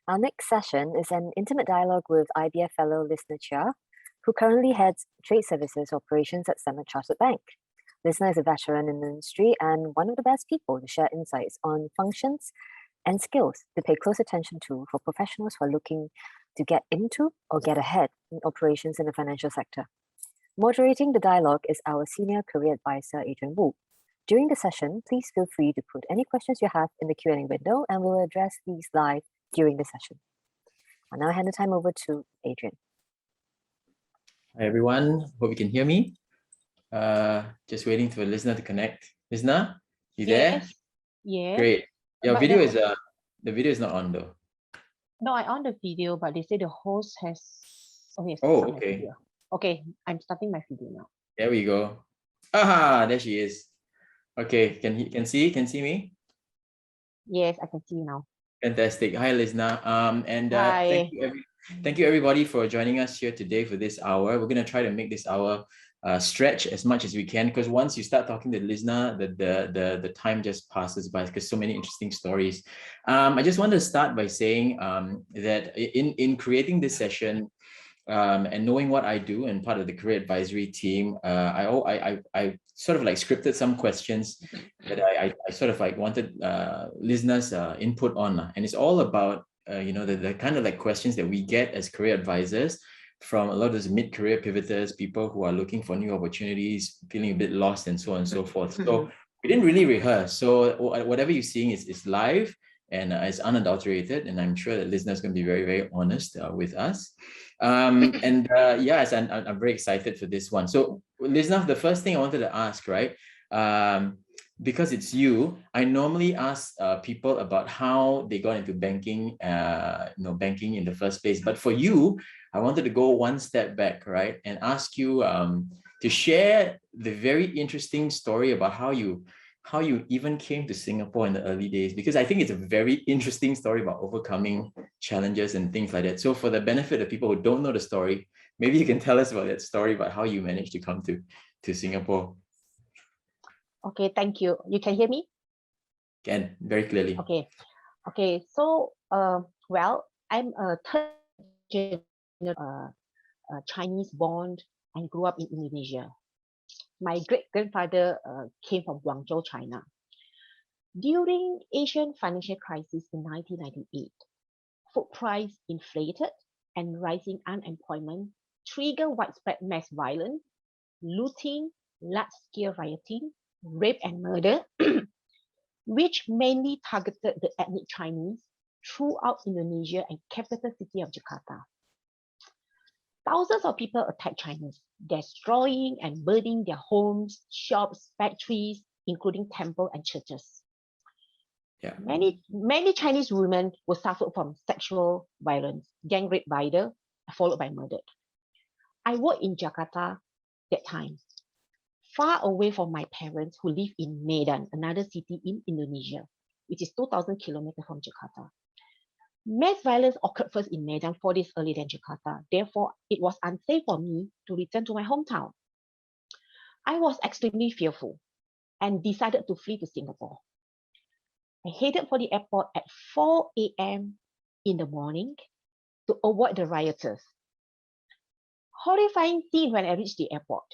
Our next session is an intimate dialogue with IBF fellow Lisna Chia, who currently heads Trade Services Operations at Standard Chartered Bank. Lisna is a veteran in the industry and one of the best people to share insights on functions and skills to pay close attention to for professionals who are looking to get into or get ahead in operations in the financial sector. Moderating the dialogue is our Senior Career Advisor, Adrian Wu. During the session, please feel free to put any questions you have in the Q&A window and we'll address these live during the session. I'll now hand the time over to Adrian. Hi everyone, hope you can hear me. Just waiting for Lisna to connect. Lisna, you there? Yes. Great. Your But video is the video is not on though. No, I on the video, but they say the host has. Okay. Oh, okay. Okay, I'm starting my video now. There we go. Aha, there she is. Okay, can see me? Yes, I can see you now. Fantastic. Hi, Lisna. Hi. Thank you everybody for joining us here today for this hour. We're gonna try to make this hour stretch as much as we can, because once you start talking to Lisna, the time just passes by because so many interesting stories. I just want to start by saying that in creating this session, and knowing what I do and part of the career advisory team, I sort of like scripted some questions that I sort of like wanted listeners' input on, and it's all about the kind of like questions that we get as career advisors from a lot of those mid-career pivoters, people who are looking for new opportunities, feeling a bit lost, and so on and so forth. So we didn't really rehearse. So whatever you're seeing is live and it's unadulterated, and I'm sure that listeners going to be very, very honest with us. Yes, and I'm very excited for this one. So Lisna, the first thing I wanted to ask, right? Because it's you, I normally ask people about how they got into banking, banking in the first place. But for you, I wanted to go one step back, right, and ask you to share the very interesting story about how you even came to Singapore in the early days, because I think it's a very interesting story about overcoming challenges and things like that. So for the benefit of people who don't know the story, maybe you can tell us about that story, about how you managed to come to Singapore. Okay, thank you. You can hear me? Can, very clearly. Okay. So, well, I'm a third generation Chinese born and grew up in Indonesia. My great-grandfather came from Guangzhou, China. During Asian financial crisis in 1998, food price inflated and rising unemployment triggered widespread mass violence, looting, large-scale rioting, rape and murder, which mainly targeted the ethnic Chinese throughout Indonesia and capital city of Jakarta. Thousands of people attacked Chinese, destroying and burning their homes, shops, factories, including temples and churches. Yeah. Many Chinese women were suffered from sexual violence, gang rape followed by murder. I worked in Jakarta that time, far away from my parents who live in Medan, another city in Indonesia, which is 2,000 kilometers from Jakarta. Mass violence occurred first in Medan 4 days earlier than Jakarta. Therefore, it was unsafe for me to return to my hometown. I was extremely fearful and decided to flee to Singapore. I headed for the airport at 4 a.m. in the morning to avoid the rioters. Horrifying scene when I reached the airport.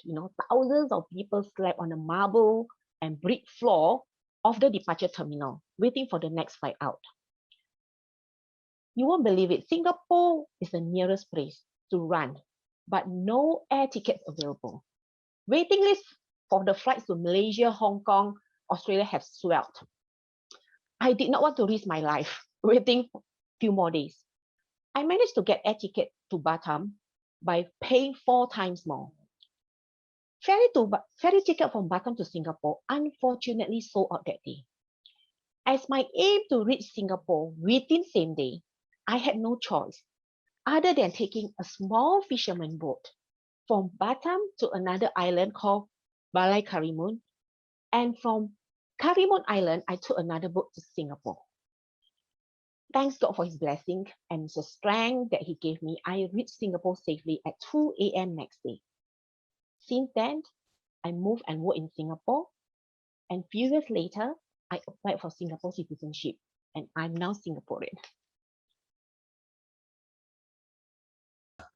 Thousands of people slept on the marble and brick floor of the departure terminal, waiting for the next flight out. You won't believe it. Singapore is the nearest place to run, but no air tickets available. Waiting lists for the flights to Malaysia, Hong Kong, Australia have swelled. I did not want to risk my life waiting a few more days. I managed to get air ticket to Batam by paying 4 times more. Ferry ticket from Batam to Singapore unfortunately sold out that day. As my aim to reach Singapore within same day, I had no choice other than taking a small fisherman boat from Batam to another island called Balai Karimun, and from Karimun Island, I took another boat to Singapore. Thanks God for his blessing and the strength that he gave me, I reached Singapore safely at 2 a.m. next day. Since then, I moved and worked in Singapore, and a few years later, I applied for Singapore citizenship, and I'm now Singaporean.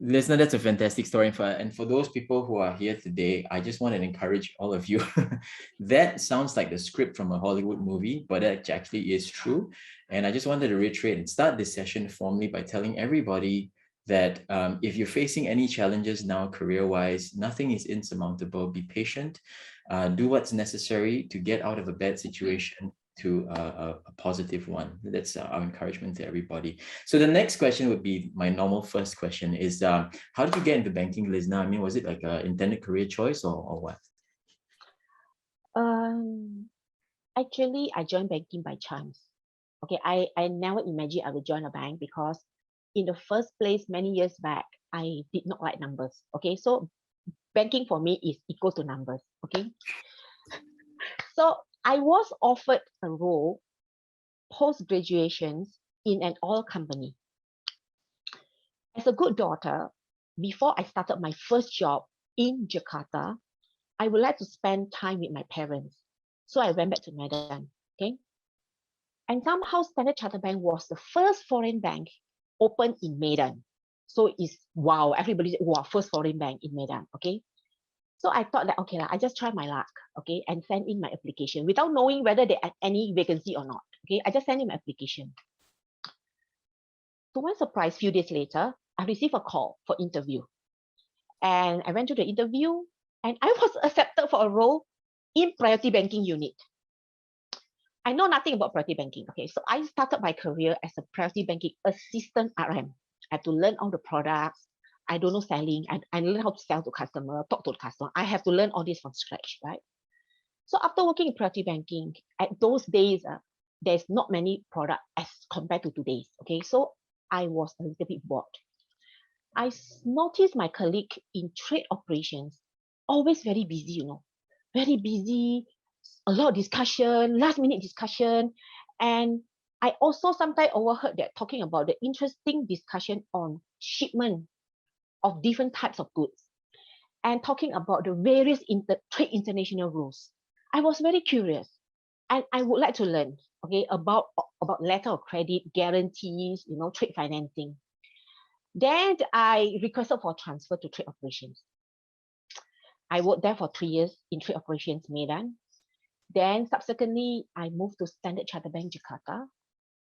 Lisna, that's a fantastic story. And for those people who are here today, I just want to encourage all of you. That sounds like the script from a Hollywood movie, but that actually is true. And I just wanted to reiterate and start this session formally by telling everybody that if you're facing any challenges now career-wise, nothing is insurmountable. Be patient, do what's necessary to get out of a bad situation to a positive one. That's our encouragement to everybody. So the next question would be my normal first question is, how did you get into banking, Lisna? I mean, was it like an intended career choice or what? Actually, I joined banking by chance. Okay, I never imagined I would join a bank because in the first place, many years back, I did not like numbers. Okay, so banking for me is equal to numbers. Okay, so I was offered a role post graduations in an oil company. As a good daughter, before I started my first job in Jakarta, I would like to spend time with my parents. So I went back to Medan. Okay. And somehow Standard Chartered Bank was the first foreign bank opened in Medan. So it's wow, everybody said, wow, first foreign bank in Medan. Okay. So I thought that, okay, I just try my luck, okay, and send in my application without knowing whether there are any vacancy or not. Okay, I just sent in my application. To my surprise, few days later, I received a call for interview. And I went to the interview and I was accepted for a role in priority banking unit. I know nothing about priority banking. Okay, so I started my career as a priority banking assistant RM. I had to learn all the products. I don't know selling. I learned how to sell to customer, talk to the customer. I have to learn all this from scratch, right? So after working in priority banking, at those days, there's not many products as compared to today's. Okay, so I was a little bit bored. I noticed my colleague in trade operations always very busy, very busy, a lot of discussion, last minute discussion. And I also sometimes overheard that talking about the interesting discussion on shipment of different types of goods and talking about the various trade international rules. I was very curious and I would like to learn, okay, about letter of credit, guarantees, trade financing. Then I requested for transfer to trade operations. I worked there for 3 years in trade operations Medan. Then subsequently, I moved to Standard Chartered Bank Jakarta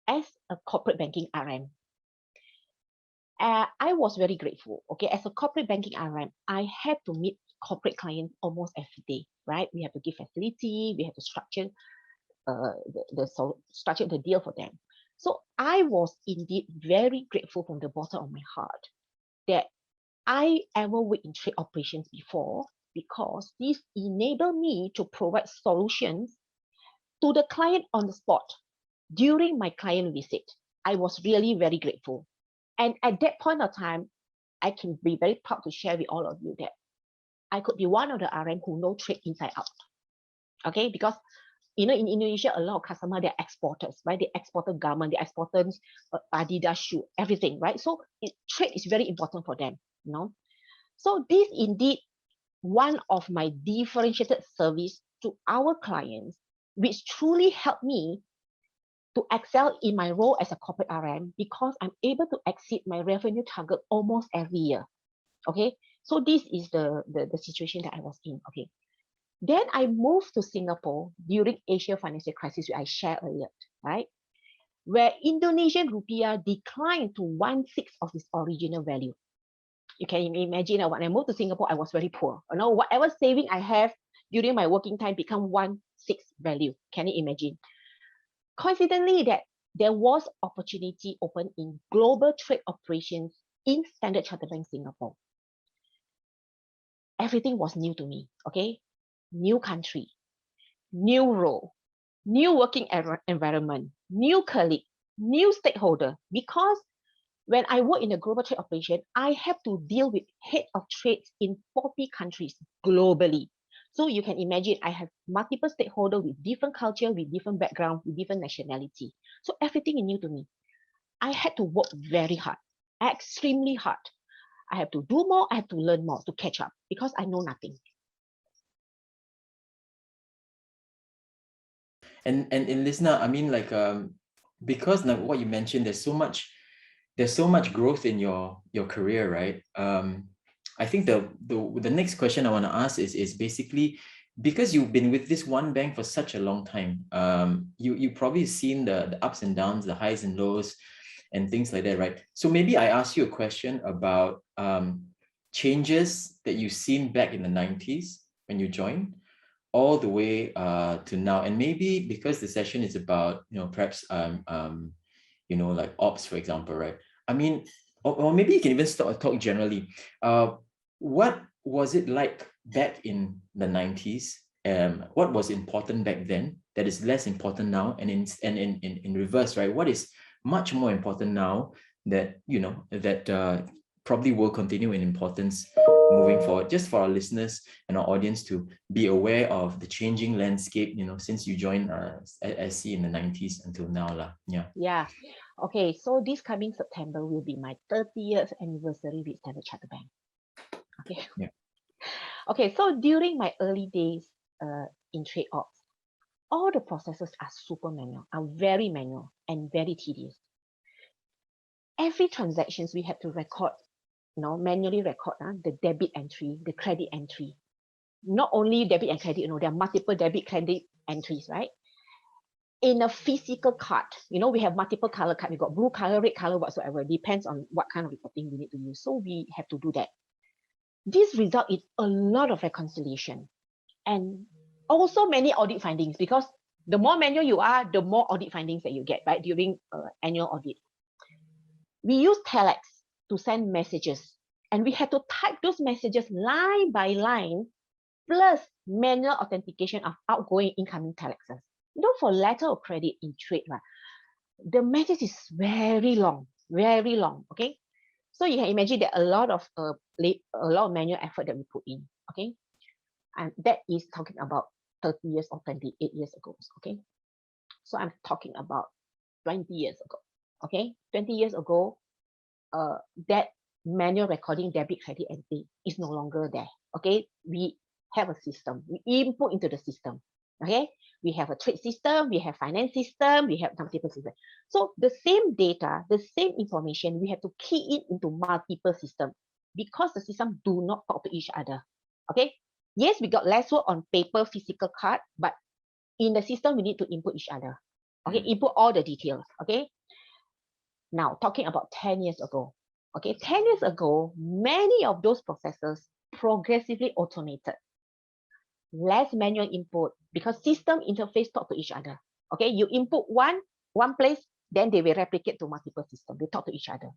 as a corporate banking RM. I was very grateful. Okay, as a corporate banking RM, I had to meet corporate clients almost every day. Right, we have to give facility, we have to structure structure the deal for them. So I was indeed very grateful from the bottom of my heart that I ever worked in trade operations before, because this enabled me to provide solutions to the client on the spot during my client visit. I was really very grateful. And at that point of time, I can be very proud to share with all of you that I could be one of the RM who know trade inside out. Okay, because in Indonesia, a lot of customers, they're exporters, right? They exported garment, they exported Adidas shoe, everything, right? So trade is very important for them, So this indeed one of my differentiated service to our clients, which truly helped me to excel in my role as a corporate RM, because I'm able to exceed my revenue target almost every year. Okay, so this is the situation that I was in. Okay, then I moved to Singapore during Asia financial crisis, which I shared earlier, right? Where Indonesian rupiah declined to 1/6 of its original value. You can imagine when I moved to Singapore, I was very poor. Whatever saving I have during my working time become 1/6 value. Can you imagine? Coincidentally, that there was opportunity open in global trade operations in Standard Chartered Bank Singapore. Everything was new to me, okay? New country, new role, new working environment, new colleague, new stakeholder. Because when I work in a global trade operation, I have to deal with head of trades in 40 countries globally. So you can imagine I have multiple stakeholders with different culture, with different background, with different nationality. So everything is new to me. I had to work very hard, extremely hard. I have to do more, I have to learn more to catch up because I know nothing. And in Lisna, I mean, like because like what you mentioned, there's so much there's so much growth in your career, right? I think the next question I want to ask is basically, because you've been with this one bank for such a long time, you probably seen the ups and downs, the highs and lows, and things like that, right? So maybe I ask you a question about changes that you've seen back in the 90s when you joined, all the way to now. And maybe because the session is about, perhaps like ops, for example, right? I mean, or maybe you can even talk generally. What was it like back in the 90s? What was important back then that is less important now? And in reverse, right? What is much more important now that probably will continue in importance moving forward, just for our listeners and our audience to be aware of the changing landscape, since you joined SC in the 90s until now lah. Yeah. Okay, so this coming September will be my 30th anniversary with Standard Chartered Bank. Okay. Yeah. Okay, so during my early days in trade ops, all the processes are super manual, are very manual and very tedious. Every transactions we have to record, manually record the debit entry, the credit entry. Not only debit and credit, there are multiple debit credit entries, right? In a physical card, we have multiple color card. We got blue color, red color, whatsoever. Depends on what kind of reporting we need to use. So we have to do that. This result in a lot of reconciliation and also many audit findings, because the more manual you are, the more audit findings that you get, right, during annual audit. We use telex to send messages, and we had to type those messages line by line, plus manual authentication of outgoing, incoming telexes. For letter of credit in trade, right, the message is very long, okay? So you can imagine that a lot of manual effort that we put in, okay? And that is talking about 30 years or 28 years ago, okay? So I'm talking about 20 years ago, okay? 20 years ago, that manual recording debit, credit, and pay is no longer there, okay? We have a system. We input into the system, okay? We have a trade system, we have finance system, we have multiple systems. So the same data, the same information, we have to key it into multiple systems because the system do not talk to each other, okay? Yes, we got less work on paper, physical card, but in the system, we need to input each other, okay? Input all the details, okay? Now, talking about 10 years ago, okay? 10 years ago, many of those processes progressively automated. Less manual input because system interface talk to each other. Okay, you input one place, then they will replicate to multiple systems. They talk to each other.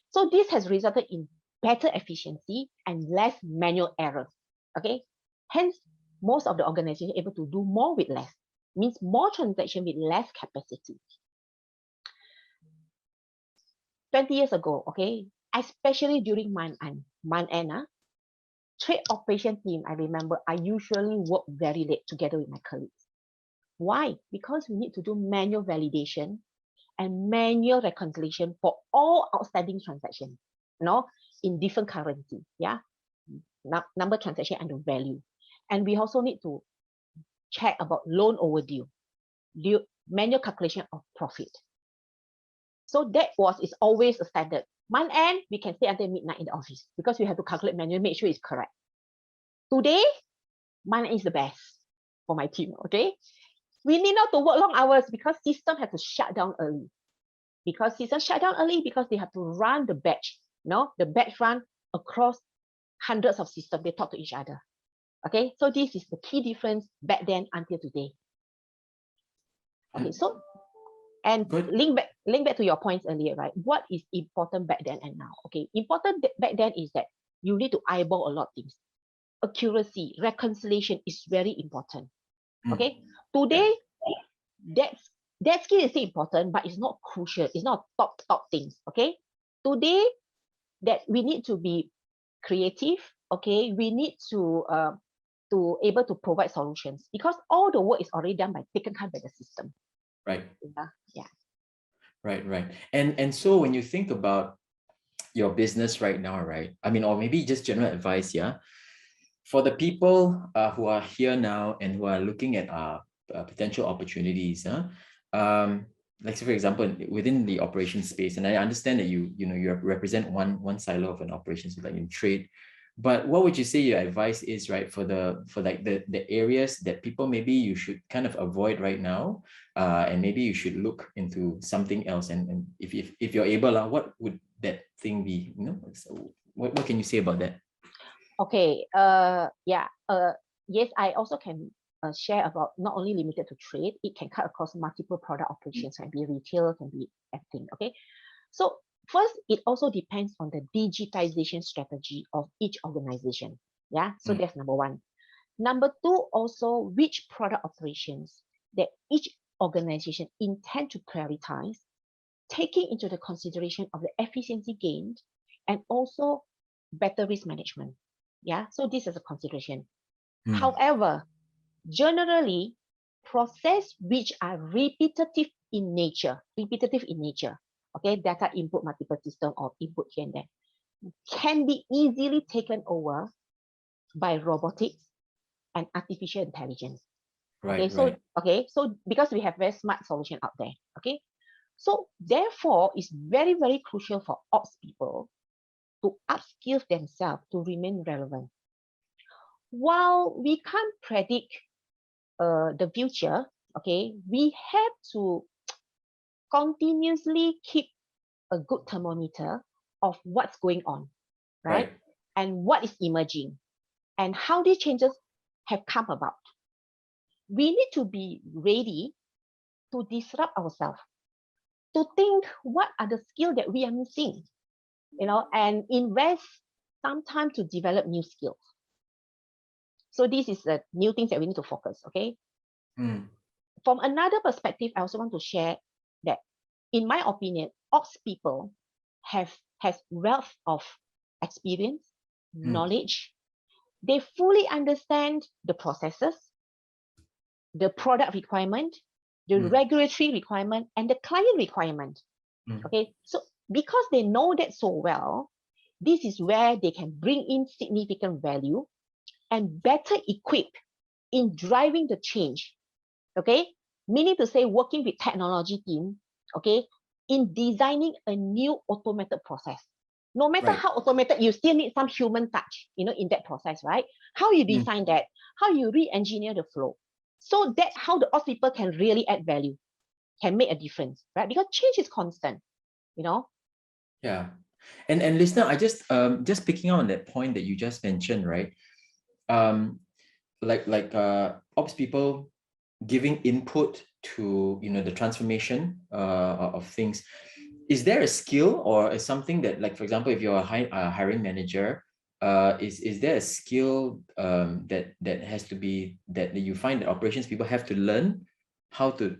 So this has resulted in better efficiency and less manual errors. Okay, hence most of the organization able to do more with less. Means more transaction with less capacity. 20 years ago, okay, especially during month end, trade operation team, I remember I usually work very late together with my colleagues. Why? Because we need to do manual validation and manual reconciliation for all outstanding transactions, in different currency, number transaction and the value. And we also need to check about loan overdue, manual calculation of profit. So that is always a standard. Month end, we can stay until midnight in the office because we have to calculate manually, make sure it's correct. Today, month end is the best for my team, okay? We need not to work long hours because system have to shut down early. Because system shut down early because they have to run the batch, the batch run across hundreds of systems. They talk to each other, okay? So this is the key difference back then until today. Okay, so and link back to your points earlier, right? What is important back then and now? Okay, important back then is that you need to eyeball a lot of things. Accuracy, reconciliation is very important. Okay, today that skill is still important, but it's not crucial. It's not top things. Okay, today that we need to be creative. Okay, we need to able to provide solutions because all the work is already done taken care by the system. Right. Yeah. Right. And so when you think about your business right now, right? I mean, or maybe just general advice, for the people who are here now and who are looking at potential opportunities, like say for example, within the operations space, and I understand that you represent one silo of an operations, like in trade, but what would you say your advice is, right, for like the areas that people maybe you should kind of avoid right now, and maybe you should look into something else, and if you're able, what would that thing be? So what can you say about that? Okay. Yes, I also can share about not only limited to trade, it can cut across multiple product operations, can be retail, can be everything. Okay. So first, it also depends on the digitization strategy of each organization. Yeah. So that's number one. Number two, also which product operations that each organization intend to prioritize, taking into the consideration of the efficiency gained and also better risk management. Yeah, so this is a consideration. However, generally, process which are repetitive in nature, okay, data input multiple system or input here and there, can be easily taken over by robotics and artificial intelligence. Right, so because we have very smart solution out there, okay, so therefore it's very, very crucial for ops people to upskill themselves to remain relevant. While we can't predict the future, okay, we have to continuously keep a good thermometer of what's going on, right? And what is emerging and how these changes have come about. We need to be ready to disrupt ourselves, to think what are the skills that we are missing, and invest some time to develop new skills. So this is the new things that we need to focus, okay? From another perspective, I also want to share that, in my opinion, ops people has wealth of experience, knowledge. They fully understand the processes, the product requirement, the regulatory requirement, and the client requirement. Okay, so because they know that so well, this is where they can bring in significant value and better equipped in driving the change. Okay, meaning to say working with technology team, okay, in designing a new automated process. No matter how automated, you still need some human touch, in that process, right? How you design that, how you re-engineer the flow. So that's how the ops people can really add value, can make a difference, right? Because change is constant, Yeah. And Lisna, I just picking up on that point that you just mentioned, right? Like ops people giving input to the transformation of things. Is there a skill or is something that, like, for example, if you're a hiring manager, is there a skill that has to be that you find that operations people have to learn how to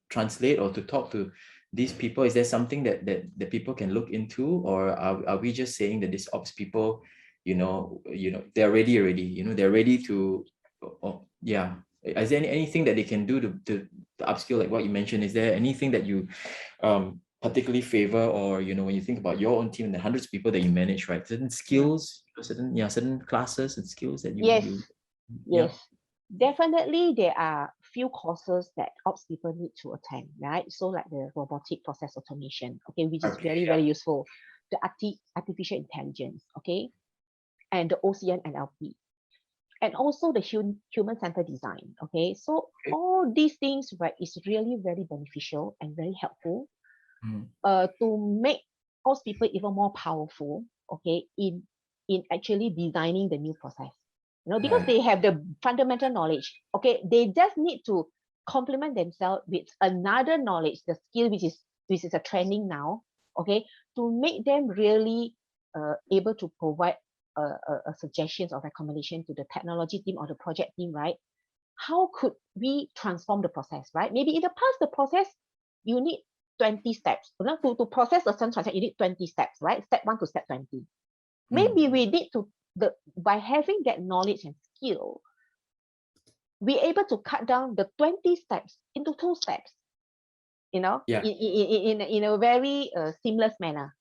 translate or to talk to these people? Is there something that people can look into, or are we just saying that these ops people, they're ready already, they're ready to, yeah. Is there anything that they can do to upskill, like what you mentioned? Is there anything that you particularly favor, or when you think about your own team and the hundreds of people that you manage, right? Certain skills, certain classes and skills that Yes. Definitely, there are few courses that ops people need to attend, right? So like the robotic process automation, okay, which is very, very useful. The artificial intelligence, okay, and the OCN NLP, and also the human-centered design, okay. So all these things, right, is really very beneficial and very helpful to make ops people even more powerful, okay, in actually designing the new process. Because they have the fundamental knowledge, okay, they just need to complement themselves with another knowledge, the skill which is a trending now, okay, to make them really able to provide suggestions or recommendation to the technology team or the project team, right? How could we transform the process, right? Maybe in the past, the process, you need 20 steps. To process a certain transaction, you need 20 steps, right? Step 1 to step 20. Maybe we need to, by having that knowledge and skill, we're able to cut down the 20 steps into 2 steps, in a very seamless manner.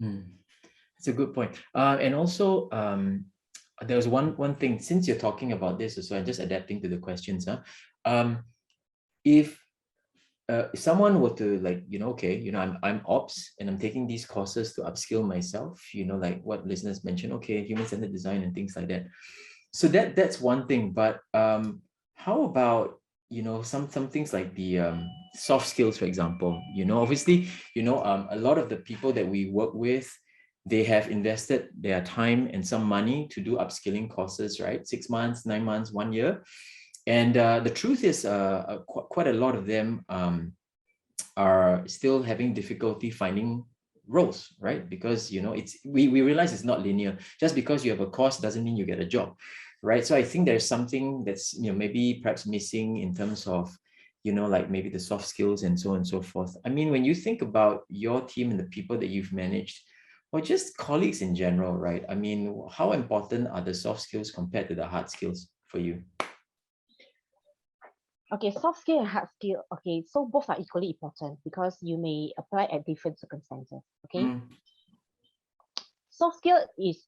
That's a good point. And also, there was one thing, since you're talking about this, so I'm just adapting to the questions. If if someone were to like, okay, I'm ops and I'm taking these courses to upskill myself, like what listeners mentioned, okay, human-centered design and things like that. So that's one thing. But how about, some things like the soft skills, for example, obviously, a lot of the people that we work with, they have invested their time and some money to do upskilling courses, right? 6 months, 9 months, 1 year. And the truth is, quite a lot of them are still having difficulty finding roles, right? Because we realize it's not linear. Just because you have a course doesn't mean you get a job, right? So I think there's something that's maybe perhaps missing in terms of like maybe the soft skills and so on and so forth. I mean, when you think about your team and the people that you've managed, or just colleagues in general, right? I mean, how important are the soft skills compared to the hard skills for you? Okay, soft skill and hard skill. Okay, so both are equally important because you may apply at different circumstances. Okay, soft skill is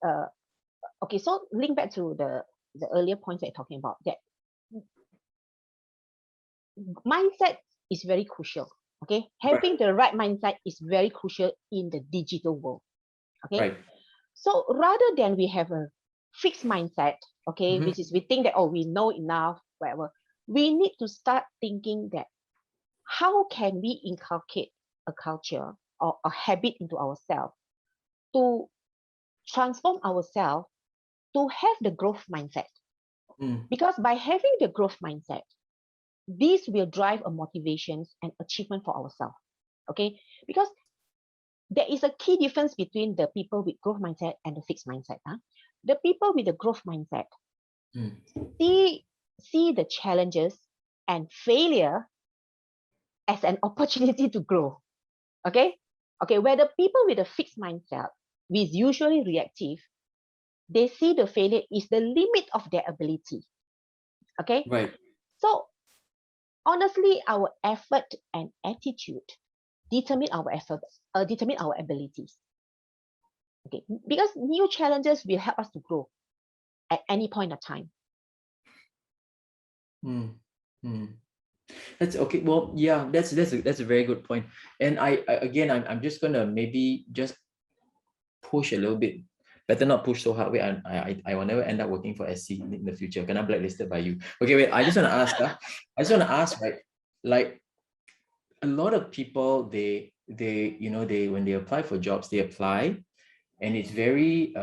okay. So link back to the earlier points that you're talking about. That mindset is very crucial. Okay, having the right mindset is very crucial in the digital world. Okay, Right. so rather than we have a fixed mindset, okay, which is we think that, oh, we know enough, whatever. We need to start thinking that how can we inculcate a culture or a habit into ourselves to transform ourselves to have the growth mindset. Because by having the growth mindset, this will drive a motivations and achievement for ourselves. Okay, because there is a key difference between the people with growth mindset and the fixed mindset. The people with the growth mindset see the challenges and failure as an opportunity to grow. Okay, where the people with a fixed mindset, with usually reactive, they see the failure is the limit of their ability. Okay, right. So honestly, our effort and attitude determine our efforts, determine our abilities. Okay, because new challenges will help us to grow at any point of time. That's okay. Well, yeah, that's a very good point. And I'm just gonna maybe just push a little bit. Better not push so hard. Wait, I will never end up working for SC in the future. Can I blacklisted by you? Okay, wait. I just want to ask. Right? Like a lot of people, they when they apply for jobs, they apply, and it's very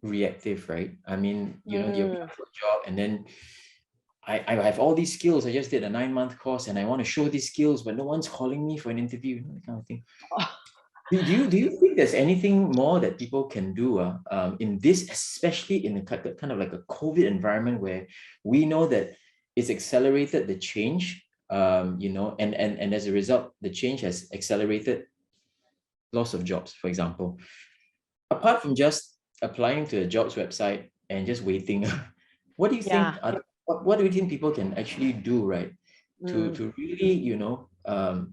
reactive, right? I mean, you apply for a job, and then I have all these skills. I just did a 9-month course and I want to show these skills, but no one's calling me for an interview, that kind of thing. Do you think there's anything more that people can do in this, especially in a kind of like a COVID environment where we know that it's accelerated the change, and as a result, the change has accelerated loss of jobs, for example. Apart from just applying to a jobs website and just waiting, what do you think what do you think people can actually do, right, to really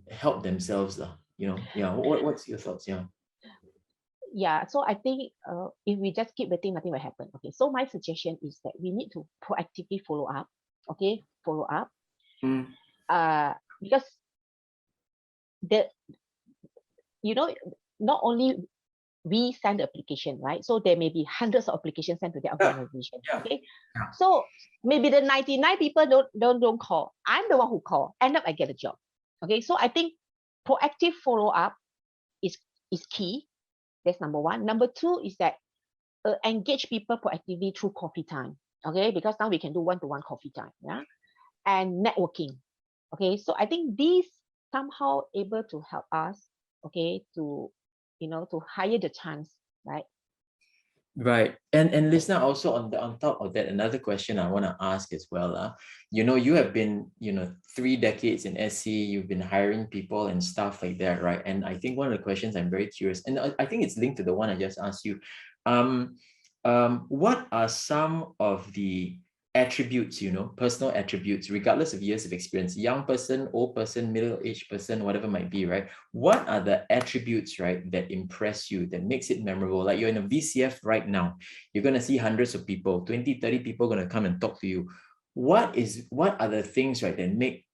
help themselves, what's your thoughts? So I think if we just keep waiting, nothing will happen. Okay, so my suggestion is that we need to proactively follow up. Because not only we send the application, right? So there may be hundreds of applications sent to the organization. Okay, so maybe the 99 people don't call. I'm the one who call. End up I get a job. Okay, so I think proactive follow up is key. That's number one. Number two is that engage people proactively through coffee time. Okay, because now we can do one-to-one coffee time. And networking. Okay, so I think these somehow able to help us. Okay, to higher the chance, right? Right. And listener, also on top of that, another question I want to ask as well. You have been, 3 decades in SC, you've been hiring people and stuff like that, right? And I think one of the questions I'm very curious, and I think it's linked to the one I just asked you. What are some of the attributes, personal attributes, regardless of years of experience, young person, old person, middle-aged person, whatever it might be, right? What are the attributes, right, that impress you, that makes it memorable? Like you're in a VCF right now, you're going to see hundreds of people, 20, 30 people going to come and talk to you. What are the things, right, that make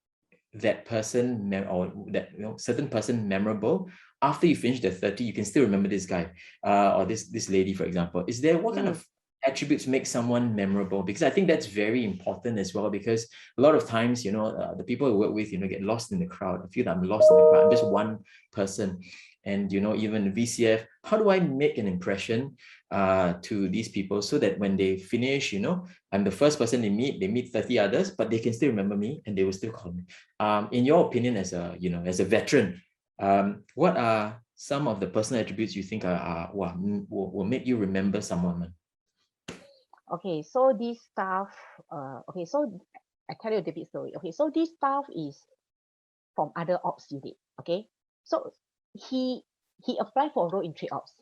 that person or that certain person memorable? After you finish the 30, you can still remember this guy or this lady, for example. Is there what kind of attributes make someone memorable? Because I think that's very important as well, because a lot of times, the people I work with, get lost in the crowd. I feel that I'm lost in the crowd. I'm just one person. And, even VCF, how do I make an impression to these people so that when they finish, I'm the first person they meet 30 others, but they can still remember me and they will still call me. In your opinion, as a veteran, what are some of the personal attributes you think will make you remember someone? Okay, so this staff, so I tell you a bit story. Okay, so this staff is from other ops unit. Okay, so he applied for a role in trade ops.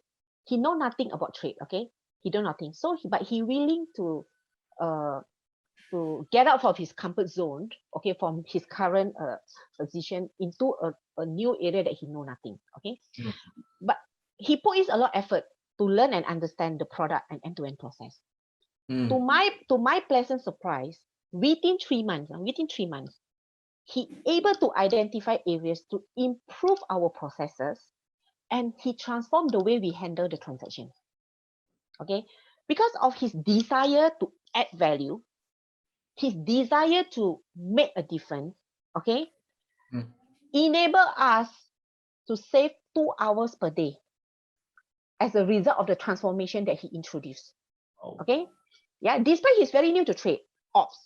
He know nothing about trade. Okay, he know nothing. So but he willing to get out of his comfort zone. Okay, from his current position into a new area that he know nothing. Okay, but he put in a lot of effort to learn and understand the product and end-to-end process. To my pleasant surprise, within 3 months, he able to identify areas to improve our processes, and he transformed the way we handle the transaction. Okay, because of his desire to add value, his desire to make a difference, okay, enable us to save 2 hours per day as a result of the transformation that he introduced. Okay, yeah, despite he's very new to trade ops,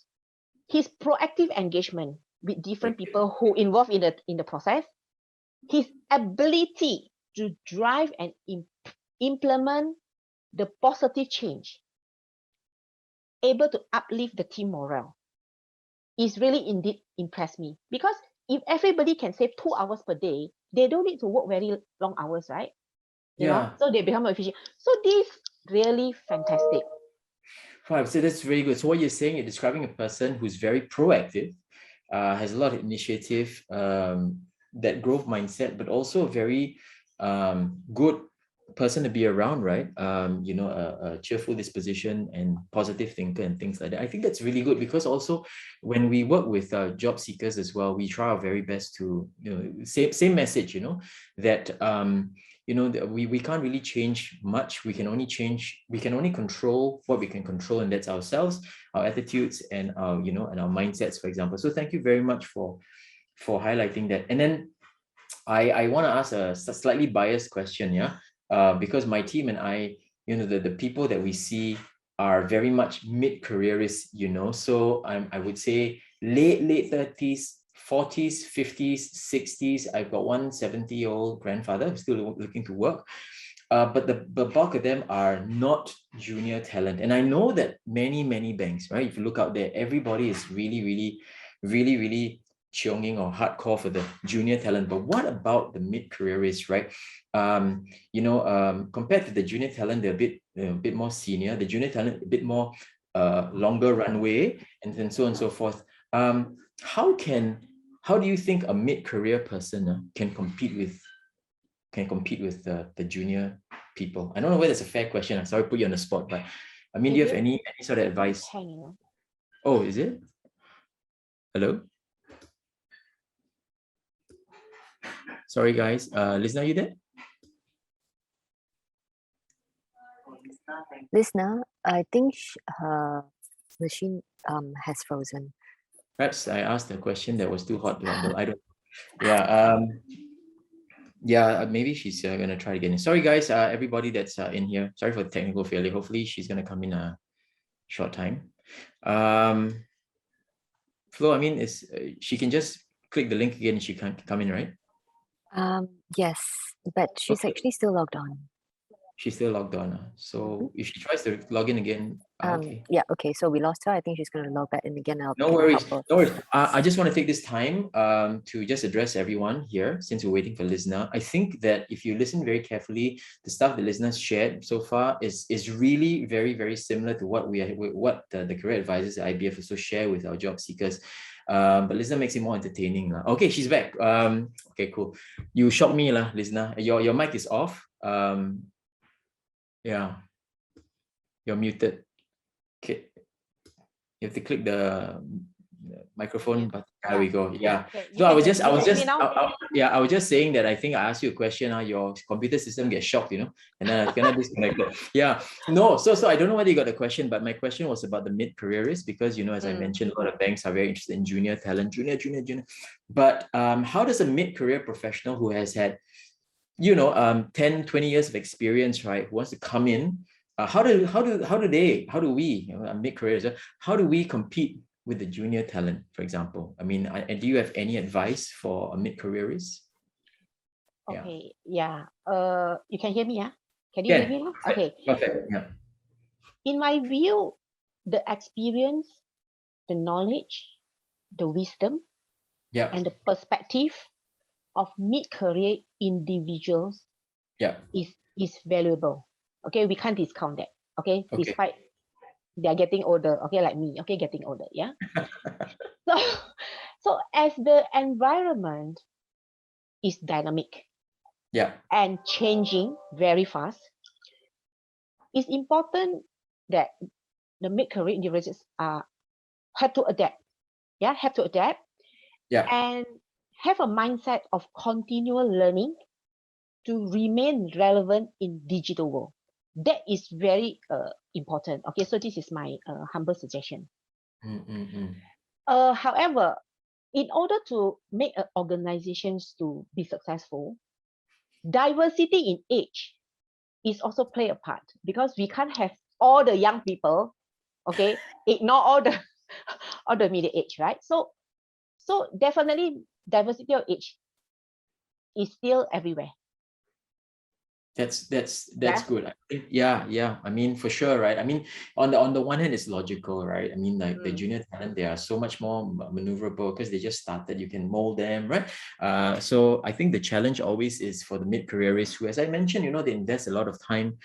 his proactive engagement with different people who involved in the process, his ability to drive and implement the positive change, able to uplift the team morale, is really indeed impressed me. Because if everybody can save 2 hours per day, they don't need to work very long hours, right? You know, so they become more efficient. So this really fantastic. Right, so that's very good. So what you're saying, you're describing a person who's very proactive, has a lot of initiative, that growth mindset, but also a very good person to be around, right? A cheerful disposition and positive thinker and things like that. I think that's really good, because also when we work with job seekers as well, we try our very best to, same message, that we can't really change much. We can only control what we can control, and that's ourselves, our attitudes, and our mindsets, for example. So thank you very much for highlighting that. And then I want to ask a slightly biased question, because my team and I, the people that we see are very much mid-careerists, so I would say late 30s, 40s, 50s, 60s. I've got one 70-year-old grandfather who's still looking to work. But the bulk of them are not junior talent. And I know that many banks, right? If you look out there, everybody is really chionging or hardcore for the junior talent. But what about the mid-careerists, right? Compared to the junior talent, they're a bit more senior. The junior talent, a bit more longer runway, and then so on and so forth. How do you think a mid-career person can compete with the junior people? I don't know whether it's a fair question. I'm sorry to put you on the spot, but I mean, do you have any sort of advice? Oh, is it? Hello? Sorry, guys. Lisna, are you there? Lisna, I think her machine has frozen. Perhaps I asked a question that was too hot to handle. I don't. Maybe she's gonna try again. Sorry, guys. Everybody that's in here. Sorry for the technical failure. Hopefully, she's gonna come in a short time. Flo, I mean, she can just click the link again and she can come in, right? Yes, but she's actually still logged on. She's still logged on. So if she tries to log in again, okay. Yeah, okay. So we lost her. I think she's going to log back in again. No worries. I just want to take this time to just address everyone here, since we're waiting for Lisna. I think that if you listen very carefully, the stuff that Lisna's shared so far is really very similar to what the career advisors at IBF also share with our job seekers. But Lisna makes it more entertaining. Okay, she's back. Okay, cool. You shocked me, Lisna. Your mic is off. Yeah, you're muted. Okay, you have to click the microphone, but there we go. Yeah. Okay, So I was just saying saying that I think I asked you a question. Your computer system gets shocked, and then I cannot disconnect it. Yeah. No. So I don't know whether you got the question, but my question was about the mid-careerists because as I mentioned, a lot of banks are very interested in junior talent, junior. But how does a mid-career professional who has had 10, 20 years of experience, right, who wants to come in, how do we, mid-careers, how do we compete with the junior talent, for example? I mean, do you have any advice for a mid-careerist? Okay, yeah. You can hear me, yeah? Can you Yeah. hear me now? Okay. Perfect. Yeah. In my view, the experience, the knowledge, the wisdom, Yeah. and the perspective of mid-career individuals is valuable. Okay, we can't discount that. Okay, despite they are getting older. Okay, like me. Okay, getting older. Yeah. So, so as the environment is dynamic, and changing very fast, it's important that the mid-career individuals have to adapt. Yeah, have to adapt. Yeah. And have a mindset of continual learning to remain relevant in digital world. That is very important. Okay, so this is my humble suggestion. However, in order to make organizations to be successful, diversity in age is also play a part because we can't have all the young people, okay, ignore all the all the middle age, right? So definitely diversity of age is still everywhere. That's good. I think, yeah. I mean, for sure, right? I mean, on the one hand, it's logical, right? I mean, like the junior talent, they are so much more maneuverable because they just started. You can mold them, right? So I think the challenge always is for the mid-careerists who, as I mentioned, they invest a lot of time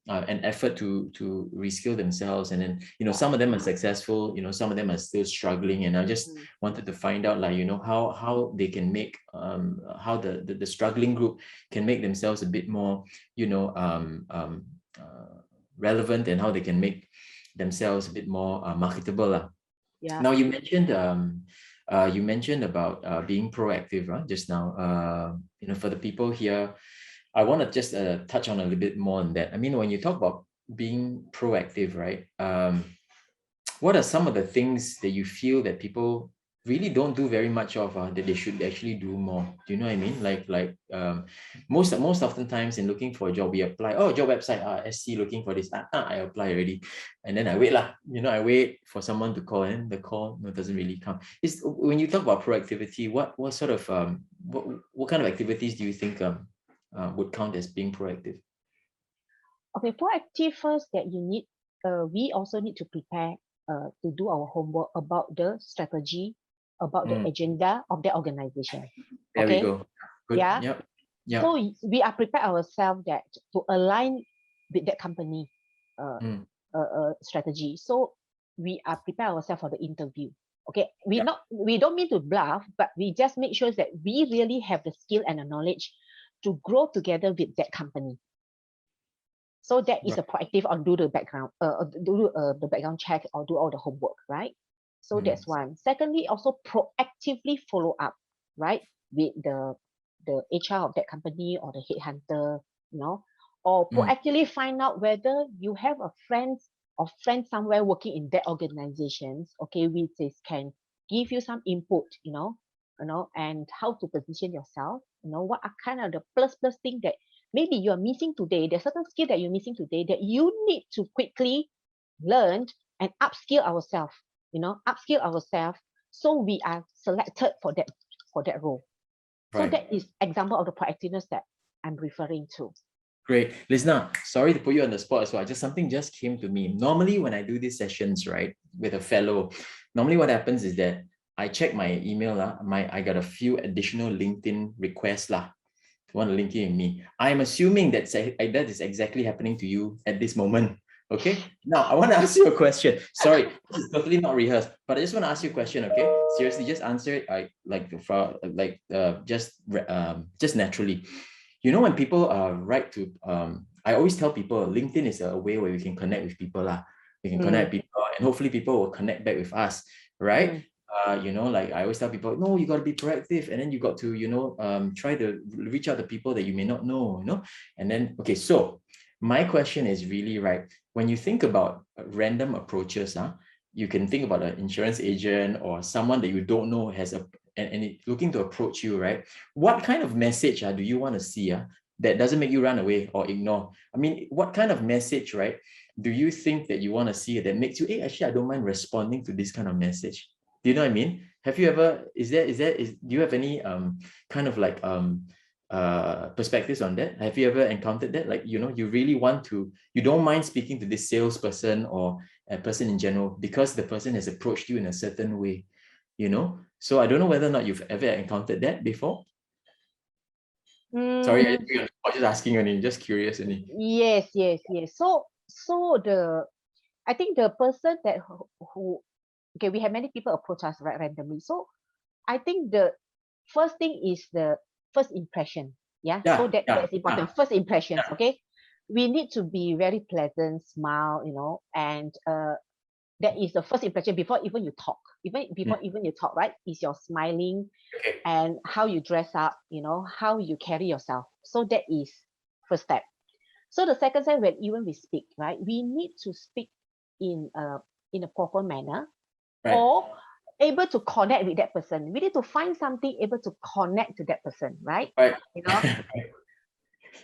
and effort to reskill themselves, and then some of them are successful, some of them are still struggling, and I just wanted to find out, like, how they can make how the struggling group can make themselves a bit more relevant, and how they can make themselves a bit more marketable. Now you mentioned about being proactive, right, just now. For the people here, I want to just touch on a little bit more on that. I mean, when you talk about being proactive, right? What are some of the things that you feel that people really don't do very much of, that they should actually do more? Do you know what I mean? Like most oftentimes in looking for a job, we apply, job website, SC looking for this, I apply already, and then I wait lah. I wait for someone to call, and the call doesn't really come. When you talk about proactivity, what sort of what kind of activities do you think would count as being proactive? Okay, proactive first that you need, we also need to prepare to do our homework about the strategy, about the agenda of the organization. There we go. Good. Yeah. Yep. So we are prepare ourselves that to align with that company strategy. So we are prepare ourselves for the interview. Okay, we don't mean to bluff, but we just make sure that we really have the skill and the knowledge to grow together with that company. So that is a proactive on do the background, do the background check or do all the homework, right? So that's one. Secondly, also proactively follow up, right, with the HR of that company or the headhunter, or proactively find out whether you have a friend somewhere working in that organizations, okay, which can give you some input, and how to position yourself, what are kind of the plus thing that maybe you are missing today. There's certain skill that you're missing today that you need to quickly learn and upskill ourselves, so we are selected for that role. Right. So that is example of the proactiveness that I'm referring to. Great. Lisna, sorry to put you on the spot as well. Something just came to me. Normally when I do these sessions, right, with a fellow, normally what happens is that I check my email. I got a few additional LinkedIn requests. Want to link in with me. I'm assuming that is exactly happening to you at this moment. Okay. Now I want to ask you a question. Sorry, this is totally not rehearsed, but I just want to ask you a question. Okay, seriously, just answer it. Just naturally. When people write to, I always tell people LinkedIn is a way where we can connect with people. We can connect people, and hopefully people will connect back with us, right? like I always tell people, no, you got to be proactive, and then you got to, try to reach out to people that you may not know, and then, okay, so my question is really, right, when you think about random approaches, you can think about an insurance agent or someone that you don't know has looking to approach you, right? What kind of message do you want to see that doesn't make you run away or ignore? I mean, what kind of message, right, do you think that you want to see that makes you, hey, actually, I don't mind responding to this kind of message? Do you know what I mean? Have you ever, do you have any kind of like perspectives on that? Have you ever encountered that? Like, you really want to, you don't mind speaking to this salesperson or a person in general because the person has approached you in a certain way, So I don't know whether or not you've ever encountered that before. Sorry, I was just asking you, just curious. Yes. So I think the person that who okay, we have many people approach us, right, randomly. So I think the first thing is the first impression. Yeah. So that's important. First impressions. Okay. We need to be very pleasant, smile, and that is the first impression before even you talk. Before even you talk, right? Is your smiling and how you dress up, how you carry yourself. So that is first step. So the second step, when even we speak, right, we need to speak in a proper manner, Right. or able to connect with that person. We need to find something able to connect to that person, right? Right.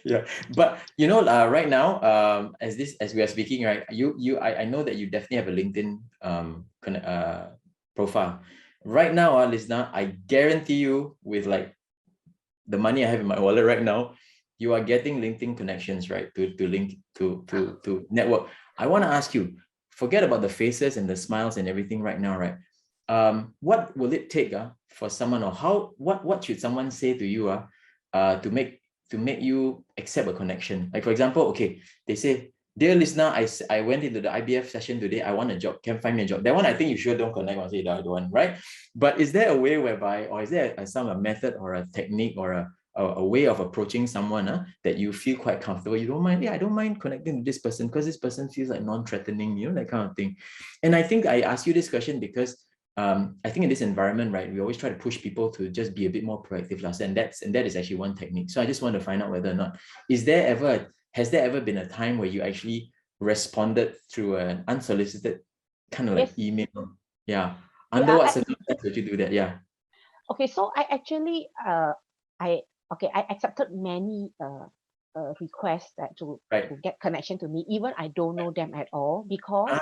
Yeah, but right now, as we are speaking, right, I know that you definitely have a LinkedIn profile. Right now, Lisna, I guarantee you, with like the money I have in my wallet right now, you are getting LinkedIn connections, right? To link to network. I want to ask you, forget about the faces and the smiles and everything right now, right? What will it take for someone, or what should someone say to you to make you accept a connection? Like, for example, okay, they say, dear listener, I went into the IBF session today. I want a job. Can find me a job. That one, I think you sure don't connect or say that I don't want, right? But is there a way whereby, or is there a method or a technique or a way of approaching someone that you feel quite comfortable? You don't mind, I don't mind connecting to this person because this person feels like non-threatening, that kind of thing. And I think I asked you this question because I think in this environment, right, we always try to push people to just be a bit more proactive, and that is actually one technique. So I just want to find out whether or not, has there ever been a time where you actually responded through an unsolicited kind of like email? Yeah. Under what circumstances would you do that? Yeah. Okay, so I actually I accepted many requests to get connection to me, even I don't know them at all, because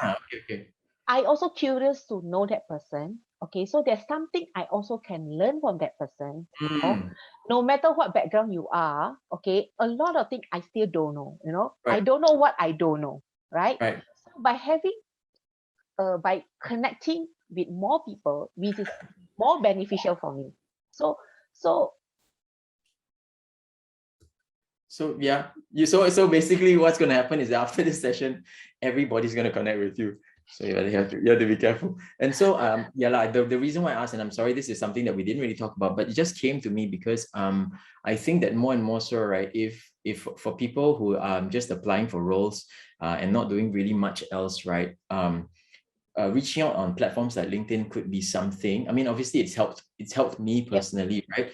okay. I also curious to know that person. Okay, so there's something I also can learn from that person. No matter what background you are, okay, a lot of things I still don't know. I don't know what I don't know, right? So by connecting with more people, which is more beneficial for me. So yeah, so basically what's going to happen is after this session, everybody's going to connect with you. So you have to be careful. And so the reason why I asked, and I'm sorry, this is something that we didn't really talk about, but it just came to me because I think that more and more so, right, if for people who are just applying for roles and not doing really much else, right, reaching out on platforms like LinkedIn could be something. I mean, obviously it's helped me personally, right?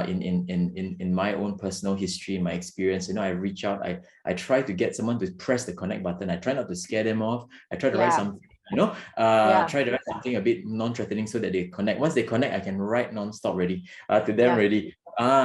In my own personal history, in my experience, I reach out, I try to get someone to press the connect button. I try not to scare them off. I try to write something, try to write something a bit non-threatening so that they connect. Once they connect, I can write non-stop ready to them ready.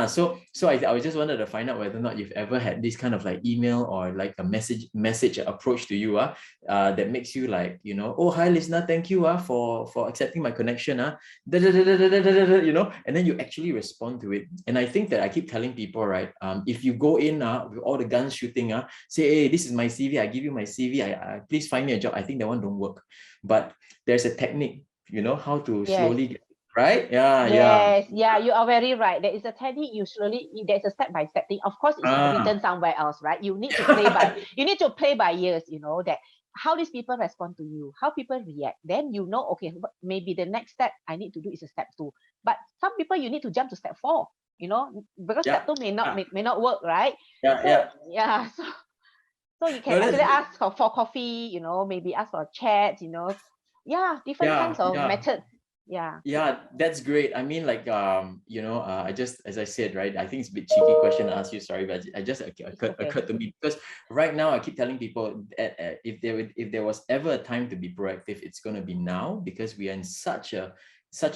So I just wanted to find out whether or not you've ever had this kind of like email or like a message approach to you that makes you like, oh, hi Lisna, thank you for accepting my connection, and then you actually respond to it. And I think that I keep telling people, right, if you go in with all the guns shooting, say, hey, this is my CV, I give you my CV, I please find me a job, I think that one don't work. But there's a technique, how to slowly get, right? Yeah, you are very right. There is a technique. There's a step-by-step thing. Of course, it's not written somewhere else, right? You need to play by ears, that how these people respond to you, how people react. Then okay, maybe the next step I need to do is a step 2. But some people you need to jump to step 4, because step 2 may not work, right? So you can actually ask for coffee, maybe ask for chat, different kinds of methods. Yeah. Yeah, that's great. I mean, like, I just, as I said, right, I think it's a bit cheeky question to ask you, sorry, but I just occurred to me because right now I keep telling people that if there was ever a time to be proactive, it's going to be now, because we are in such a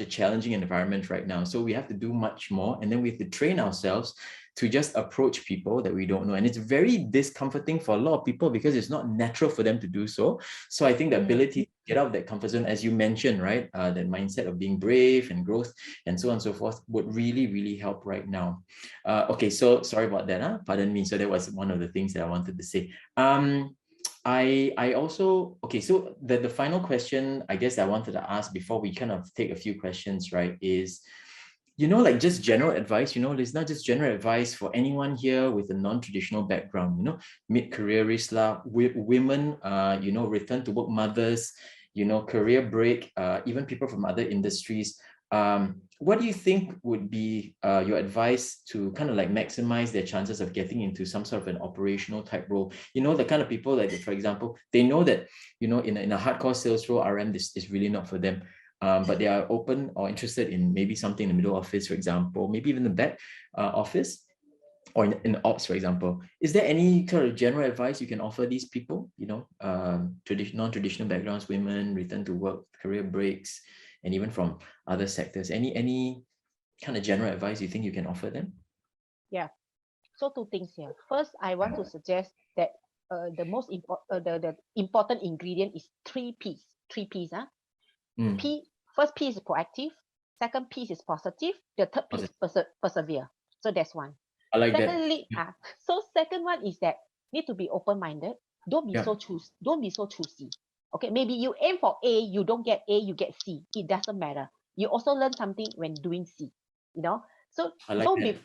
challenging environment right now. So we have to do much more, and then we have to train ourselves to just approach people that we don't know. And it's very discomforting for a lot of people because it's not natural for them to do so. So I think the ability to get out of that comfort zone, as you mentioned, right, that mindset of being brave and growth and so on and so forth would really, really help right now. Okay, so sorry about that. Pardon me. So that was one of the things that I wanted to say. I also, okay, so the final question I guess I wanted to ask before we kind of take a few questions, right, is, like just general advice, Lisna, just general advice for anyone here with a non-traditional background, mid-careerist lah, women, return to work mothers, career break, even people from other industries. What do you think would be your advice to kind of like maximize their chances of getting into some sort of an operational type role? The kind of people like, for example, they know that, in a hardcore sales role, RM, this is really not for them. But they are open or interested in maybe something in the middle office, for example, maybe even the back office, or in ops, for example. Is there any kind of general advice you can offer these people, non-traditional backgrounds, women, return to work, career breaks, and even from other sectors? Any kind of general advice you think you can offer them? Yeah. So two things here. First, I want to suggest that the most the important ingredient is three P's. Three P's. First P is proactive. Second P is positive. The third P is persevere. So that's one. I like Secondly, that. so second one is that need to be open-minded. Don't be so choosy. Okay, maybe you aim for A, you don't get A, you get C. It doesn't matter. You also learn something when doing C. So don't be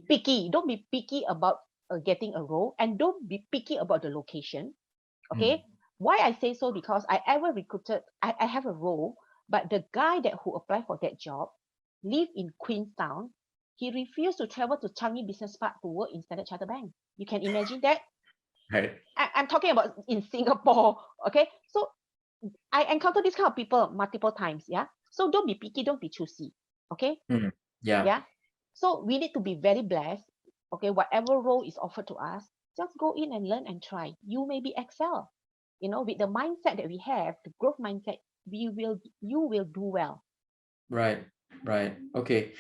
picky. Don't be picky about getting a role, and don't be picky about the location. Okay. Why I say so? Because I have a role, but the guy who applied for that job live in Queenstown. He refused to travel to Changi Business Park to work in Standard Chartered Bank. You can imagine that? Right. I'm talking about in Singapore. Okay. So I encounter this kind of people multiple times. Yeah. So don't be picky, don't be choosy. Okay. Yeah. Yeah. So we need to be very blessed. Okay. Whatever role is offered to us, just go in and learn and try. You may be excel. With the mindset that we have, the growth mindset, you will do well. Right. Okay.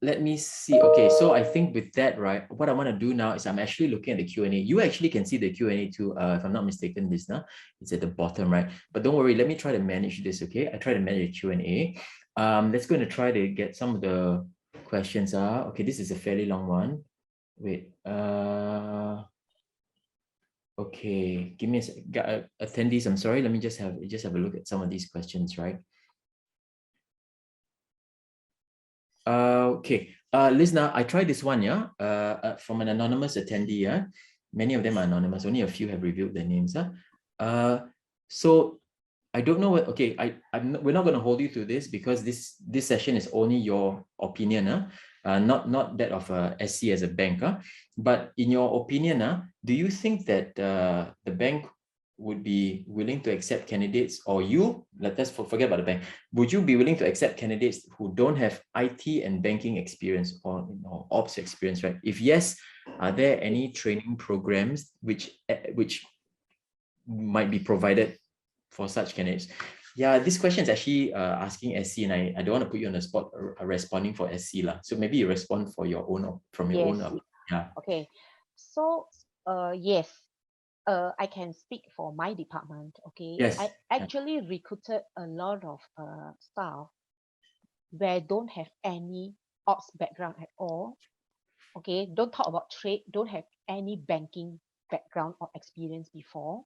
Let me see. Okay, so I think with that, right, what I want to do now is I'm actually looking at the Q&A. You actually can see the Q&A too, if I'm not mistaken, Lisna. It's at the bottom, right? But don't worry, let me try to manage this, okay? I try to manage the Q&A. Let's go and try to get some of the questions. Okay, this is a fairly long one. Wait. Okay, give me a sec. Attendees, I'm sorry. Let me just have a look at some of these questions, right? Okay, Lisna, I tried this one, yeah, from an anonymous attendee, yeah. Many of them are anonymous. Only a few have revealed their names, so I don't know what. Okay, we're not going to hold you to this because this session is only your opinion, not that of SC as a bank, but in your opinion, do you think that the bank would be willing to accept candidates, or let's forget about the bank, would you be willing to accept candidates who don't have IT and banking experience or ops experience, right? If yes, are there any training programs which might be provided for such candidates? Yeah, this question is actually asking SC, and I don't want to put you on the spot responding for SC lah. So maybe you respond for your own yeah. Okay, so yes, I can speak for my department. Okay, Yes. I actually recruited a lot of staff where don't have any ops background at all. Okay, don't talk about trade, don't have any banking background or experience before.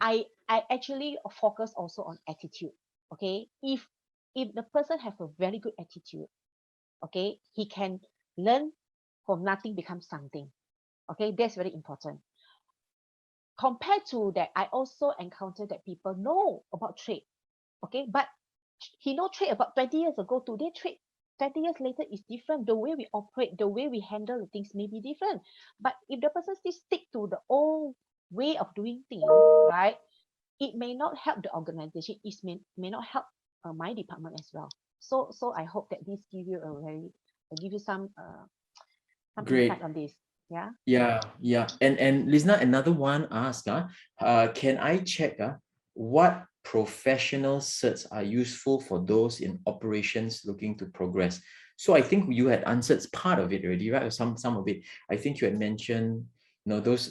I actually focus also on attitude. Okay, if the person have a very good attitude, okay, he can learn from nothing become something. Okay, that's very important. Compared to that, I also encountered that people know about trade. Okay, but he know trade about 20 years ago. Today trade 20 years later is different. The way we operate, the way we handle the things may be different. But if the person still stick to the old way of doing things, right, it may not help the organization. It may not help my department as well. So I hope that this give you some Great. insight on this. Yeah. Yeah. And Lisna, another one asked, can I check what professional certs are useful for those in operations looking to progress? So I think you had answered part of it already, right? Or some of it. I think you had mentioned, those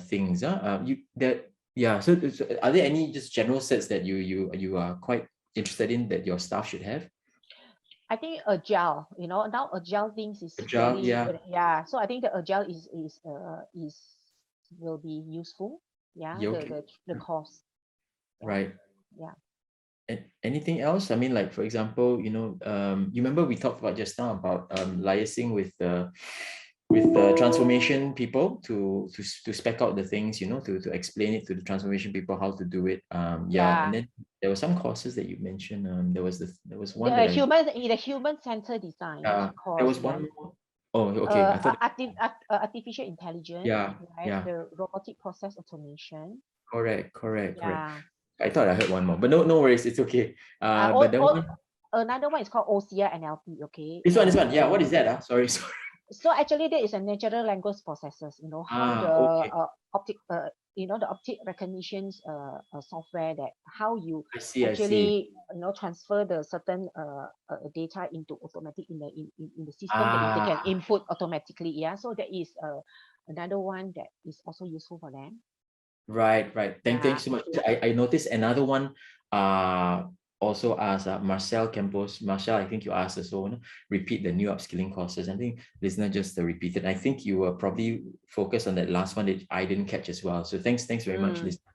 things. So are there any just general certs that you are quite interested in that your staff should have? I think agile, now agile things is Agile, very yeah. yeah. So I think the agile is will be useful. Yeah, Yeah, okay. the course. Yeah. Right. Yeah. And anything else? I mean, like, for example, you remember we talked about just now about liaising with the transformation people to spec out the things, to explain it to the transformation people how to do it. Yeah. And then there were some courses that you mentioned. There was one that The human center design course. there was one more. Oh, okay. I thought. Artificial intelligence. Yeah, Right. yeah. The robotic process automation. Correct. Yeah. I thought I heard one more, but no worries. It's okay. But that one. Another one is called OCR NLP. Okay. This one. Yeah. What is that? Sorry. So actually, there is a natural language processes. How the Okay. optic, the optic recognition software, that how you I see. actually transfer the certain data into automatic in the system that they can input automatically. Yeah. So that is another one that is also useful for them. Right. Thanks so much. I noticed another one also asked Marcel Campos. Marcel, I think you asked us, so repeat the new upskilling courses. I think Lisna just repeated. I think you were probably focused on that last one that I didn't catch as well. So thanks very much, Lisna.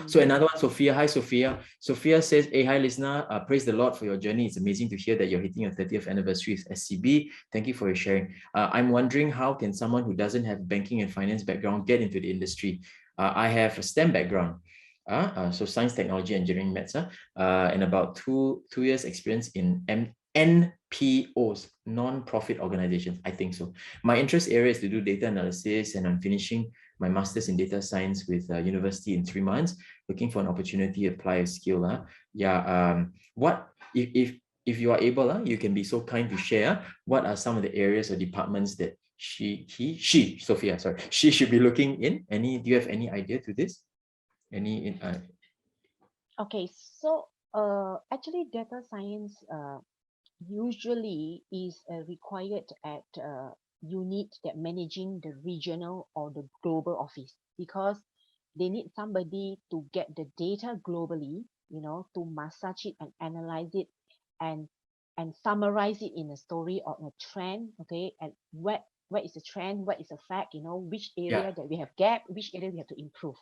So another one, Sophia. Hi, Sophia. Sophia says, hey, hi, Lisna. Praise the Lord for your journey. It's amazing to hear that you're hitting your 30th anniversary with SCB. Thank you for your sharing. I'm wondering, how can someone who doesn't have banking and finance background get into the industry? I have a STEM background, so science, technology, engineering, maths, and about two years experience in NPOs, non-profit organizations. I think so. My interest area is to do data analysis, and I'm finishing my master's in data science with university in 3 months. Looking for an opportunity to apply a skill. What if you are able, you can be so kind to share what are some of the areas or departments that she should be looking in? Do you have any idea to this? Okay, so actually data science usually is required at unit that managing the regional or the global office, because they need somebody to get the data globally, to massage it and analyze it and summarize it in a story or a trend. Okay, and where is the trend, what is the fact, which area that we have gap, which area we have to improve.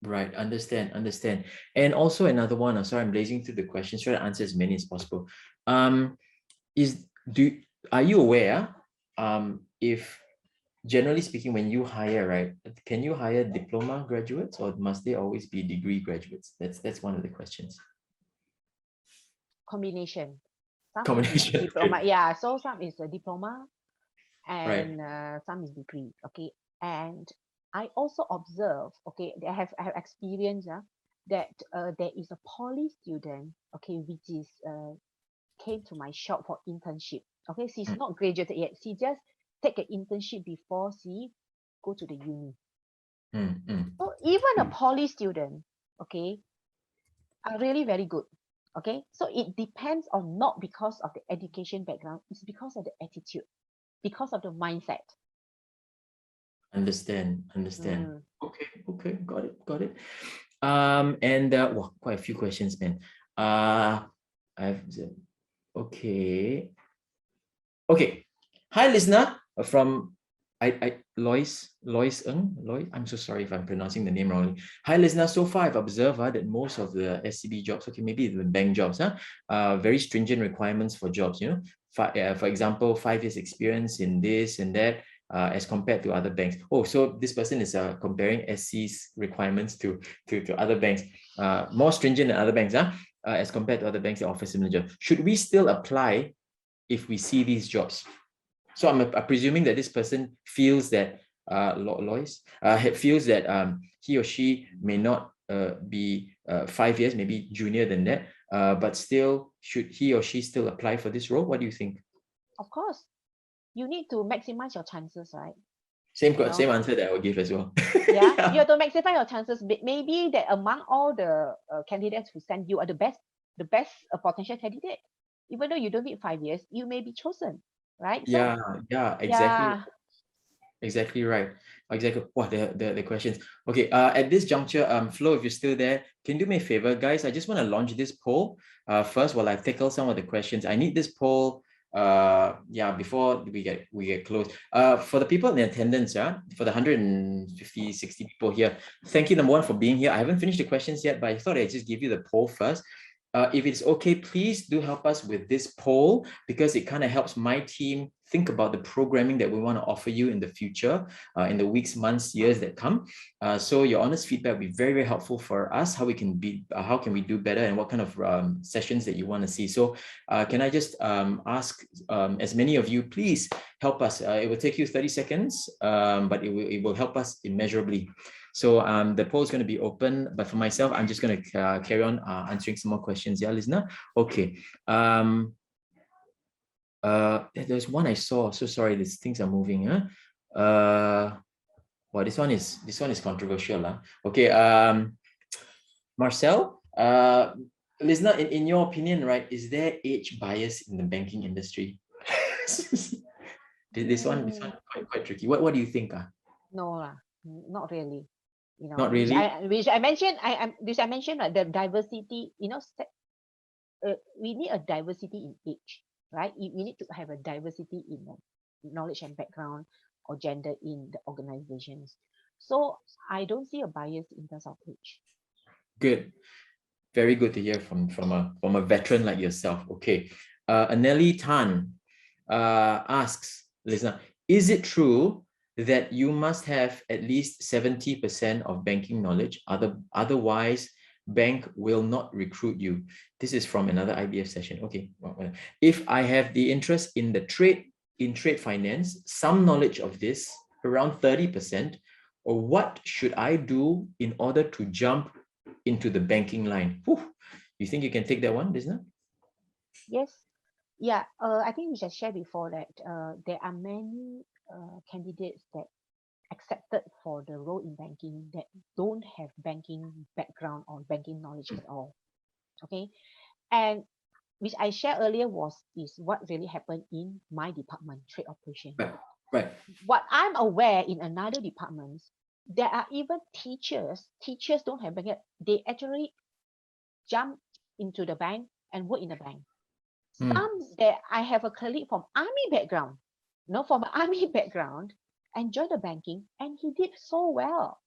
Right, understand. And also another one, sorry, I'm blazing through the questions, try to answer as many as possible. Are you aware, if generally speaking, when you hire, right, can you hire diploma graduates, or must they always be degree graduates? That's one of the questions. Combination. Combination. Diploma. Yeah, so some is a diploma and some is degree. Okay, and I also observe, okay, I have experience that there is a poly student, okay, which is came to my shop for internship. Okay, she's not graduated yet. She just take an internship before she go to the uni. So even a poly student, okay, are really very good. Okay, so it depends on, not because of the education background, it's because of the attitude, because of the mindset. Understand. Okay, got it. And quite a few questions, man. Okay. Hi, listener, from Lois Ng. I'm so sorry if I'm pronouncing the name wrongly. Hi, listener. So far, I've observed that most of the SCB jobs, okay, maybe the bank jobs, very stringent requirements for jobs. For example, 5 years experience in this and that, as compared to other banks. Oh, so this person is comparing SC's requirements to other banks, more stringent than other banks, as compared to other banks that offer similar jobs. Should we still apply if we see these jobs? So I'm presuming that this person feels that Lois feels that he or she may not be 5 years, maybe junior than that, but still, should he or she still apply for this role? What do you think? Of course, you need to maximize your chances, right? Same You know? same answer that I would give as well. Yeah, Yeah. you have to maximize your chances. Maybe that among all the candidates who send, you are the best potential candidate. Even though you don't need 5 years, you may be chosen, right? So Yeah, exactly. yeah, Exactly right. Exactly. Wow, the questions. Okay, at this juncture, Flo, if you're still there, can you do me a favor, guys? I just want to launch this poll first while I tackle some of the questions. I need this poll before we get close. For the people in attendance, for the 150, 60 people here, thank you, number one, for being here. I haven't finished the questions yet, but I thought I'd just give you the poll first. If it's okay, please do help us with this poll, because it kind of helps my team think about the programming that we want to offer you in the future, in the weeks, months, years that come. So your honest feedback will be very, very helpful for us, how can we do better, and what kind of sessions that you want to see. So can I just ask as many of you, please help us. It will take you 30 seconds, but it will help us immeasurably. So the poll is going to be open, but for myself, I'm just going to carry on answering some more questions. Yeah, Lisna? Okay. There's one I saw. So sorry, these things are moving. Well, this one is controversial. Okay. Marcel, Lisna, in your opinion, right, is there age bias in the banking industry? This one quite tricky. What do you think? no, not really. You know, Not really. which I mentioned. I mentioned the diversity. You know, we need a diversity in age, right? We need to have a diversity in knowledge and background or gender in the organizations. So I don't see a bias in terms of age. Good. Very good to hear from a veteran like yourself. Okay. Anneli Tan asks, Lisna, is it true that you must have at least 70% of banking knowledge? Otherwise, bank will not recruit you. This is from another IBF session. Okay. If I have the interest in trade finance, some knowledge of this, around 30%, or what should I do in order to jump into the banking line? Whew. You think you can take that one, Lisna? Yes. Yeah. I think we just shared before that there are many candidates that accepted for the role in banking that don't have banking background or banking knowledge at all. Okay. And which I shared earlier is what really happened in my department, trade operation. Right. What I'm aware in another departments, there are even teachers don't have banking. They actually jump into the bank and work in the bank. Some that I have a colleague from army background, from an army background, and joined the banking, and he did so well.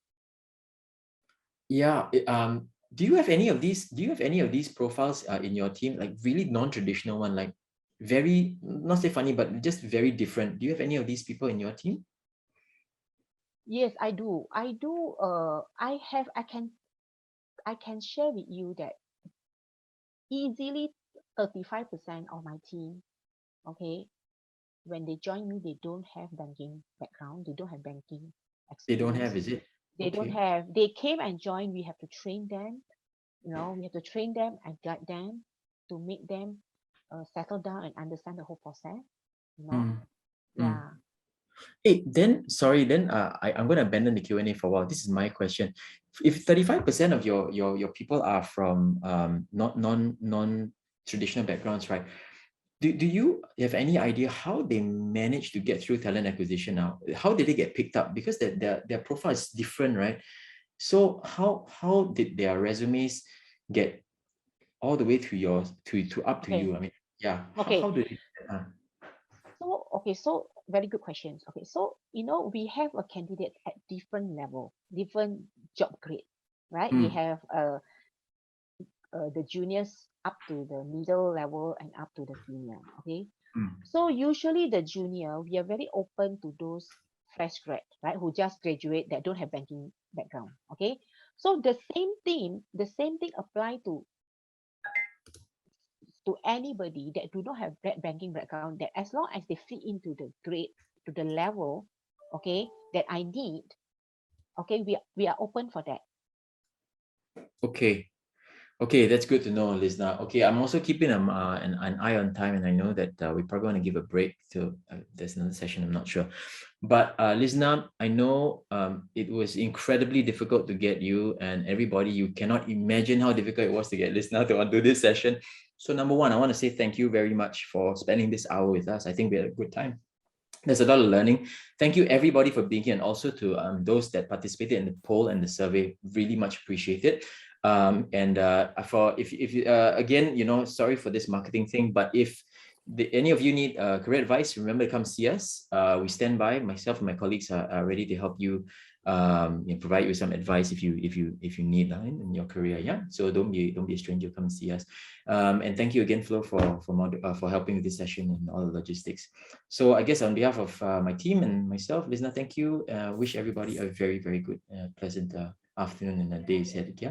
Yeah. Do you have any of these? Do you have any of these profiles in your team, like really non-traditional one, like very, not say funny, but just very different? Do you have any of these people in your team? Yes, I do. I do. I can share with you that easily 35% of my team, okay, when they join me, they don't have banking background. They don't have banking They don't experience. have, is it? They don't have. They came and joined. We have to train them. We have to train them and guide them to make them settle down and understand the whole process. Yeah. Hey, then I'm going to abandon the Q&A for a while. This is my question. If 35% of your people are from not non-traditional backgrounds, right? Do you have any idea how they manage to get through talent acquisition now? How did they get picked up? Because their profile is different, right? So how did their resumes get all the way to up to you? I mean, yeah. Okay. How do they? So very good questions. Okay, so we have a candidate at different level, different job grade, right? We have the juniors up to the middle level and up to the senior. Okay, so usually the junior, we are very open to those fresh grad, right, who just graduate that don't have banking background. Okay, so the same thing apply to anybody that do not have that banking background, that as long as they fit into the grade, to the level, okay, that I need, okay, we are open for that. Okay. Okay, that's good to know, Lisna. Okay, I'm also keeping an eye on time, and I know that we probably want to give a break to there's another session, I'm not sure. But Lisna, I know it was incredibly difficult to get you and everybody. You cannot imagine how difficult it was to get Lisna to do this session. So number one, I want to say thank you very much for spending this hour with us. I think we had a good time. There's a lot of learning. Thank you everybody for being here, and also to those that participated in the poll and the survey. Really much appreciated. And for if again, sorry for this marketing thing, but if any of you need career advice, remember to come see us. We stand by. Myself and my colleagues are ready to help you, provide you with some advice if you need in your career. Yeah, so don't be a stranger. Come and see us. And thank you again, Flo, for helping with this session and all the logistics. So I guess on behalf of my team and myself, Lisna, thank you. Wish everybody a very, very good, pleasant afternoon and a day ahead. Yeah.